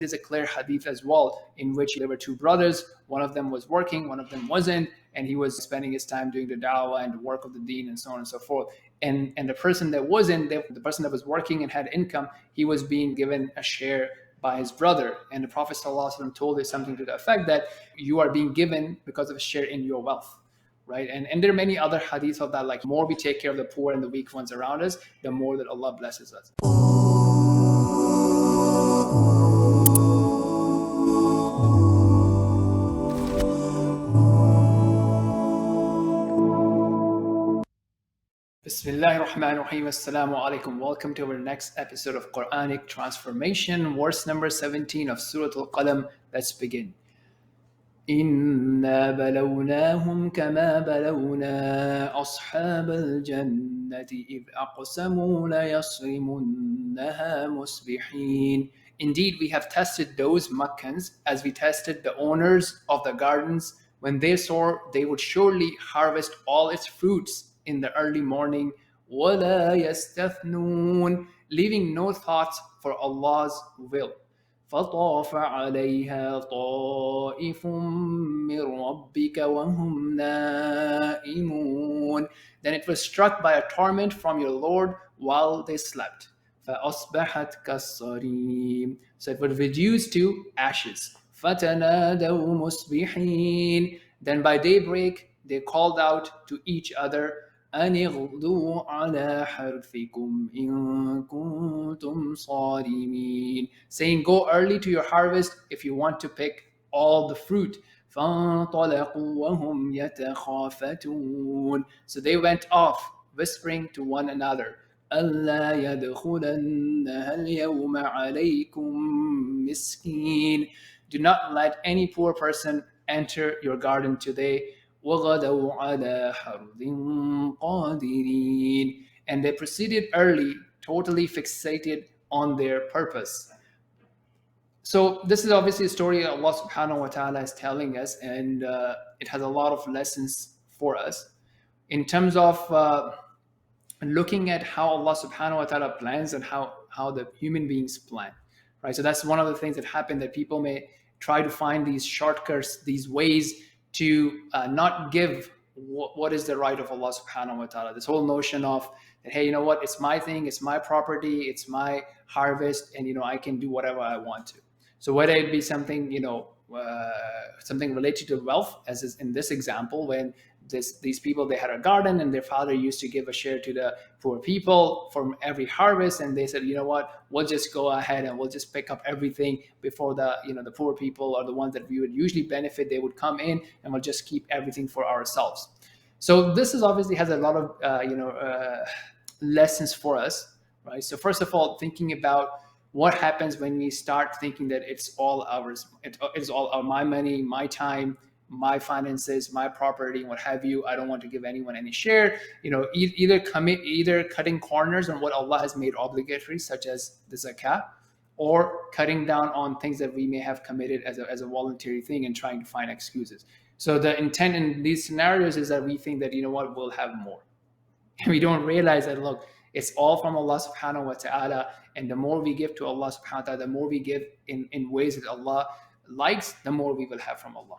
There's a clear hadith as well in which there were two brothers. One of them was working, one of them wasn't, and he was spending his time doing the da'wah and the work of the deen and so on and so forth. And the person that wasn't, the person that was working and had income, he was being given a share by his brother. And the Prophet ﷺ told us something to the effect that you are being given because of a share in your wealth. Right. And there are many other hadiths of that, like, the more we take care of the poor and the weak ones around us, the more that Allah blesses us. Bismillahir Rahmanir Rahim. Assalamu alaikum. Welcome to our next episode of Quranic Transformation, verse number 17 of Surah Al-Qalam. Let's begin. إِنَّا بَلَوْنَاهُمْ كَمَا بَلَوْنَا أَصْحَابَ الْجَنَّةِ إِذْ أَقْسَمُوا لَيَصْرِمُنَّهَا مُصْبِحِينَ. Indeed, we have tested those Makkans as we tested the owners of the gardens when they saw they would surely harvest all its fruits in the early morning, وَلَا يَسْتَثْنُونَ, leaving no thoughts for Allah's will. فَطَافَ عَلَيْهَا طَائِفٌ مِّن رَبِّكَ وَهُمْ نَائِمُونَ. Then it was struck by a torment from your Lord while they slept. فَأَصْبَحَتْ كَالصَّرِيمِ, so it was reduced to ashes. فَتَنَادَوْا مُصْبِحِينَ, then by daybreak they called out to each other, أَنِ اغْدُوا عَلَى حَرْثِكُمْ إِن كُنتُمْ صَارِمِينَ, saying, go early to your harvest if you want to pick all the fruit. فَانطَلَقُوا وَهُمْ يَتَخَافَتُونَ, so they went off, whispering to one another, أَلَّا يَدْخُلَنَّهَا الْيَوْمَ عَلَيْكُمْ مِسْكِينٌ, do not let any poor person enter your garden today. وَغَدَوْا عَلَى حَرْدٍ قَادِرِينَ, and they proceeded early, totally fixated on their purpose. So this is obviously a story Allah subhanahu wa ta'ala is telling us, and it has a lot of lessons for us in terms of looking at how Allah subhanahu wa ta'ala plans and how the human beings plan. Right? So that's one of the things that happen, that people may try to find these shortcuts, these ways to not give what is the right of Allah subhanahu wa ta'ala. This whole notion of that, hey, you know what, it's my thing, it's my property, it's my harvest, and I can do whatever I want to. So whether it be something, something related to wealth, as is in this example, when these people, they had a garden and their father used to give a share to the poor people from every harvest, and they said, you know what, we'll just go ahead and we'll just pick up everything before the poor people, or the ones that we would usually benefit, they would come in, and we'll just keep everything for ourselves. So this is obviously has a lot of lessons for us, right? So first of all, thinking about what happens when we start thinking that it's all ours, it's all my money, my time, my finances, my property, what have you. I don't want to give anyone any share. Either cutting corners on what Allah has made obligatory, such as the zakah, or cutting down on things that we may have committed as a voluntary thing and trying to find excuses. So the intent in these scenarios is that we think that, we'll have more. And we don't realize that, look, it's all from Allah subhanahu wa ta'ala. And the more we give to Allah subhanahu wa ta'ala, the more we give in ways that Allah likes, the more we will have from Allah.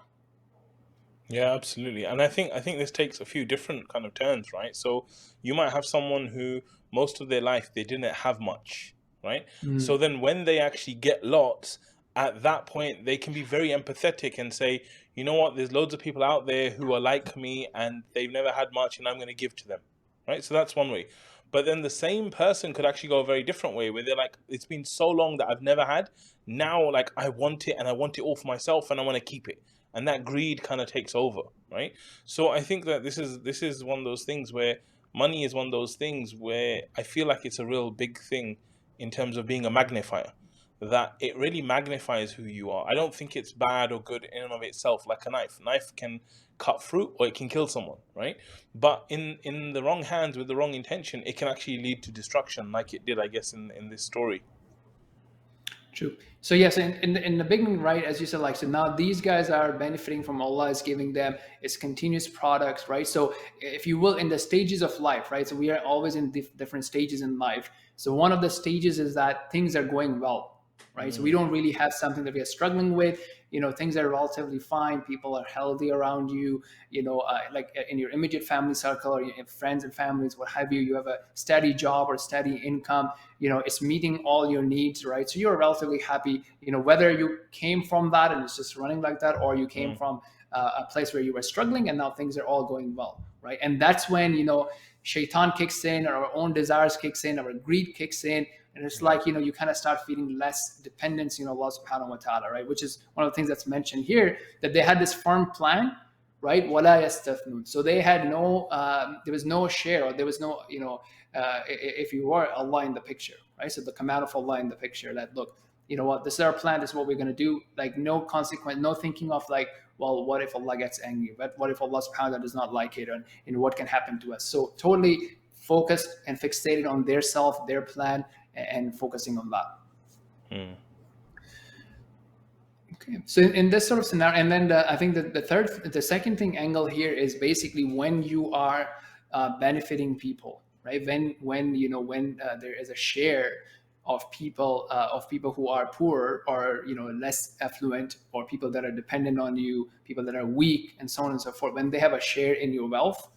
Yeah, absolutely. And I think this takes a few different kind of turns, right? So you might have someone who most of their life they didn't have much, right? So then when they actually get lots, at that point they can be very empathetic and say, you know what, there's loads of people out there who are like me and they've never had much, and I'm going to give to them, right? So that's one way. But then the same person could actually go a very different way, where they're like, it's been so long that I've never had. Now, like, I want it, and I want it all for myself, and I want to keep it. And that greed kind of takes over, right? So I think that this is one of those things where money is one of those things where I feel like it's a real big thing in terms of being a magnifier, that it really magnifies who you are. I don't think it's bad or good in and of itself, like a knife. A knife can cut fruit or it can kill someone, right? But in the wrong hands with the wrong intention, it can actually lead to destruction, like it did, I guess, in this story. True. So yes, in the beginning, right, as you said, like, so now these guys are benefiting from Allah is giving them its continuous products, right? So if you will, in the stages of life, right? So we are always in different stages in life. So one of the stages is that things are going well, right? So we don't really have something that we are struggling with. Things are relatively fine. People are healthy around you. Like in your immediate family circle or your friends and families, what have you. You have a steady job or steady income. It's meeting all your needs, right? So you're relatively happy. Whether you came from that and it's just running like that, or you came from a place where you were struggling and now things are all going well, right? And that's when shaitan kicks in, or our own desires kicks in, our greed kicks in, and it's like you kind of start feeling less dependence Allah subhanahu wa ta'ala, right? Which is one of the things that's mentioned here, that they had this firm plan, right? وَلَا يَسْتَثْنُونَ. So they had no there was no share, or there was no if you were Allah in the picture, right? So the command of Allah in the picture, that look, what, this is our plan, this is what we're going to do, like no consequence, no thinking of like, well, what if Allah gets angry, but what if Allah subhanahu wa ta'ala does not like it, and what can happen to us. So totally focused and fixated on their self, their plan, and focusing on that. Okay, so in this sort of scenario, and then I think that the second thing angle here is basically when you are benefiting people, right? When there is a share of people who are poor, or less affluent, or people that are dependent on you, people that are weak, and so on and so forth. When they have a share in your wealth,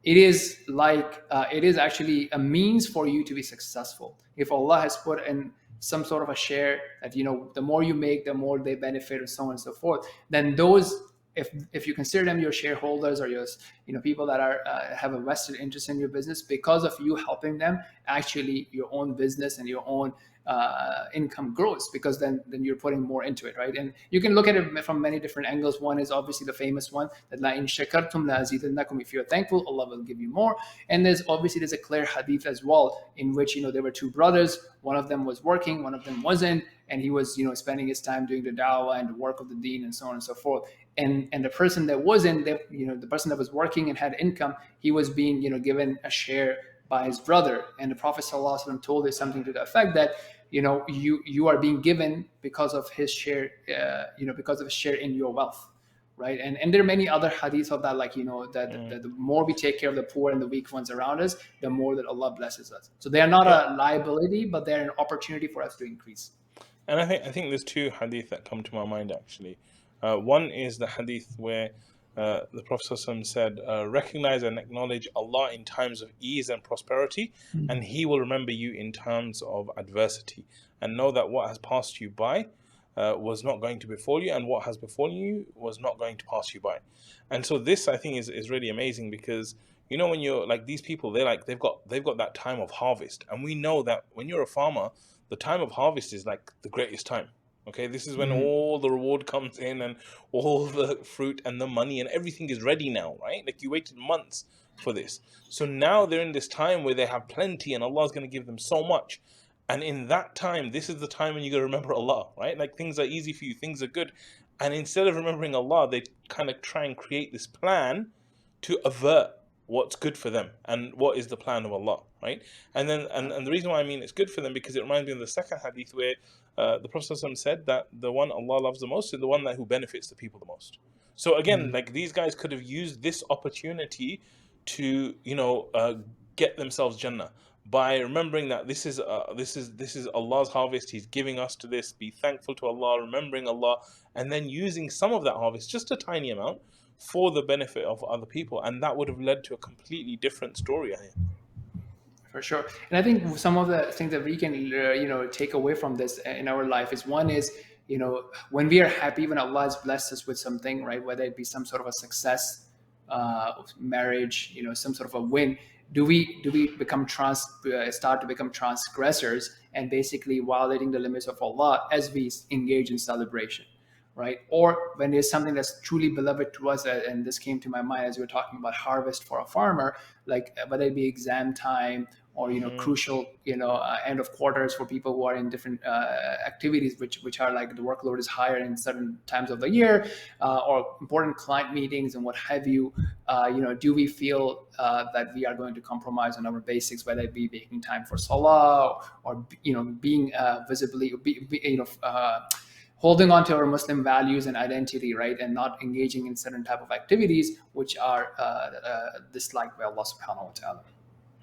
it is like it is actually a means for you to be successful. If Allah has put in some sort of a share that the more you make, the more they benefit, and so on and so forth, then those, if you consider them your shareholders, or your people that are have a vested interest in your business, because of you helping them, actually your own business and your own income grows, because then you're putting more into it, right? And you can look at it from many different angles. One is obviously the famous one, that la in shakartum la azidannakum, if you're thankful, Allah will give you more. And there's a clear hadith as well, in which there were two brothers. One of them was working, one of them wasn't, and he was spending his time doing the da'wah and the work of the deen, and so on and so forth. And the person that wasn't, the person that was working and had income, he was being given a share by his brother. And the Prophet ﷺ told us something to the effect that you are being given because of his share, because of his share in your wealth, right? And there are many other hadiths of that, like that the more we take care of the poor and the weak ones around us, the more that Allah blesses us. So they are not a liability, but they're an opportunity for us to increase. And I think there's two hadith that come to my mind actually. One is the hadith where the Prophet ﷺ said, recognize and acknowledge Allah in times of ease and prosperity, and He will remember you in times of adversity. And know that what has passed you by was not going to befall you, and what has befallen you was not going to pass you by. And so this, I think, is really amazing, because when you're like these people, they've got that time of harvest, and we know that when you're a farmer, the time of harvest is like the greatest time. Okay, this is when all the reward comes in, and all the fruit and the money and everything is ready now, right? Like you waited months for this. So now they're in this time where they have plenty and Allah's going to give them so much. And in that time, this is the time when you got to remember Allah, right? Like things are easy for you, things are good. And instead of remembering Allah, they kind of try and create this plan to avert what's good for them and what is the plan of Allah, right? And then and the reason why I mean it's good for them, because it reminds me of the second hadith where the Prophet ﷺ said that the one Allah loves the most is the one who benefits the people the most. So again, like these guys could have used this opportunity to get themselves Jannah by remembering that this is Allah's harvest. He's giving us to this. Be thankful to Allah, remembering Allah, and then using some of that harvest, just a tiny amount, for the benefit of other people, and that would have led to a completely different story. For sure. And I think some of the things that we can take away from this in our life is, one is when we are happy, when Allah has blessed us with something, right, whether it be some sort of a success, marriage, some sort of a win, do we start to become transgressors and basically violating the limits of Allah as we engage in celebration, right? Or when there's something that's truly beloved to us, and this came to my mind as we were talking about harvest for a farmer, like whether it be exam time or crucial end of quarters for people who are in different activities which are like the workload is higher in certain times of the year, or important client meetings and what have you. Do we feel that we are going to compromise on our basics, whether it be making time for salah, or being visibly holding on to our Muslim values and identity, right, and not engaging in certain type of activities which are disliked by Allah subhanahu wa ta'ala.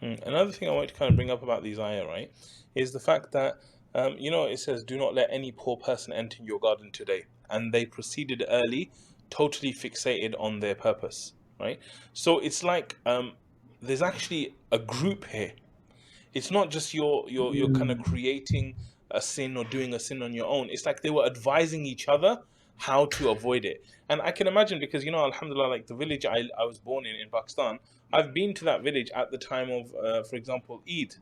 Another thing I want to kind of bring up about these ayah, right, is the fact that It says, "Do not let any poor person enter your garden today." And they proceeded early, totally fixated on their purpose, right? So it's like there's actually a group here. It's not just you're kind of creating a sin or doing a sin on your own. It's like they were advising each other how to avoid it. And I can imagine, because alhamdulillah, like the village I was born in Pakistan, I've been to that village at the time of for example, Eid,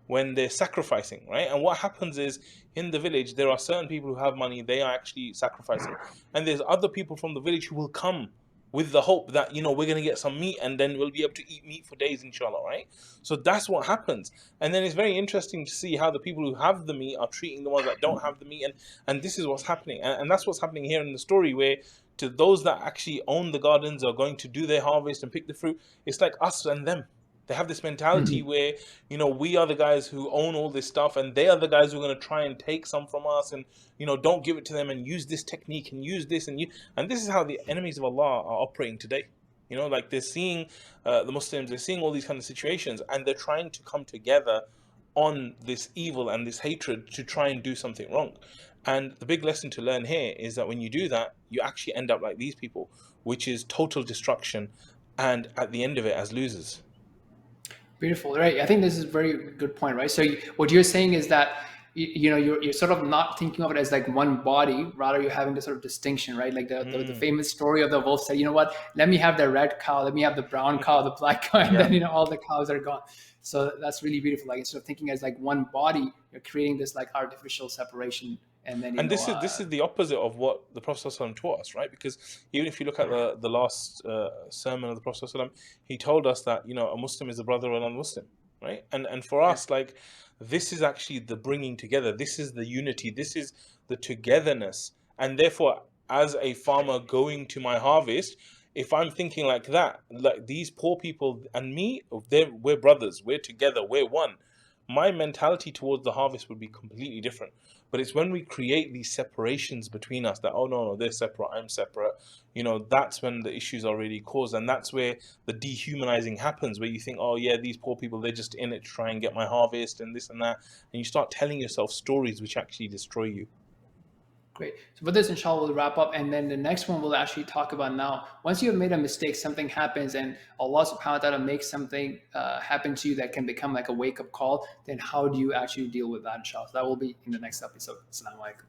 when they're sacrificing, right? And what happens is, in the village there are certain people who have money, they are actually sacrificing, and there's other people from the village who will come with the hope that we're going to get some meat, and then we'll be able to eat meat for days, inshallah, right? So that's what happens. And then it's very interesting to see how the people who have the meat are treating the ones that don't have the meat, and this is what's happening. And that's what's happening here in the story, where to those that actually own the gardens, are going to do their harvest and pick the fruit, it's like us and them. They have this mentality where, we are the guys who own all this stuff, and they are the guys who are going to try and take some from us, and, don't give it to them, and use this technique and use this. And this is how the enemies of Allah are operating today. Like they're seeing the Muslims, they're seeing all these kind of situations, and they're trying to come together on this evil and this hatred to try and do something wrong. And the big lesson to learn here is that when you do that, you actually end up like these people, which is total destruction, and at the end of it, as losers. Beautiful, right? I think this is a very good point, right? So what you're saying is that you're sort of not thinking of it as like one body, rather you're having this sort of distinction, right? Like the famous story of the wolf said, let me have the red cow, let me have the brown cow, the black cow, and then all the cows are gone. So that's really beautiful. Like, instead of thinking as like one body, you're creating this like artificial separation. And then this is the opposite of what the Prophet ﷺ taught us, right? Because even if you look at the last sermon of the Prophet ﷺ, he told us that a Muslim is a brother of a non-Muslim, right? And for us, like, this is actually the bringing together. This is the unity. This is the togetherness. And therefore, as a farmer going to my harvest, if I'm thinking like that, like these poor people and me, we're brothers, we're together, we're one, my mentality towards the harvest would be completely different. But it's when we create these separations between us that, oh no, they're separate, I'm separate, that's when the issues are really caused. And that's where the dehumanizing happens, where you think, oh yeah, these poor people, they're just in it to try and get my harvest and this and that. And you start telling yourself stories which actually destroy you. Great. So for this, inshallah, we'll wrap up. And then the next one we'll actually talk about now. Once you have made a mistake, something happens, and Allah subhanahu wa ta'ala makes something happen to you that can become like a wake-up call, then how do you actually deal with that, inshallah? So that will be in the next episode. Assalamu alaikum.